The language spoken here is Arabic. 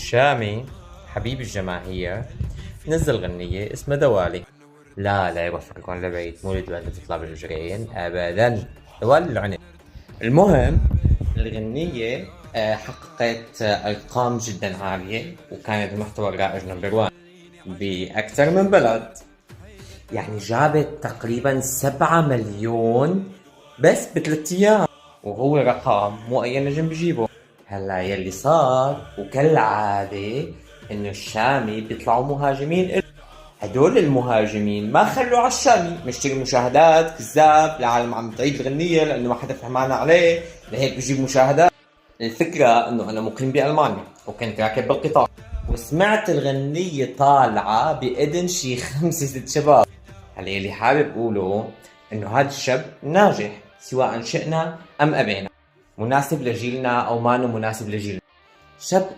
شامي حبيب الجماهير نزل غنية اسمها دوالي. لا يوفقكم لبعيد، مولد بنت تطلع بالمجرين ابدا. دوالي العنب. المهم الغنية حققت ارقام جدا عالية، وكانت محتوى رائج نمبر 1 باكثر من بلد. يعني جابت تقريبا 7 مليون بس ب3 ايام، وهو رقم مو اي نجم بجيبه. هلا يلي صار وكالعادة انه الشامي بيطلعوا مهاجمين. هدول المهاجمين ما خلوا على الشامي مشتري مشاهدات. كذاب، العالم عم تعيد الغنية لانه ما حدا فهمان عليه، لهيك بجيب مشاهدات. الفكرة انه انا مقيم بألمانيا وكنت راكب بالقطار، وسمعت الغنية طالعة بإذن شي 5 6 شباب. هلا يلي حابب اقوله انه هذا الشاب ناجح سواء شئنا ام ابينا، مناسب لجيلنا او ما مناسب لجيلنا. شاب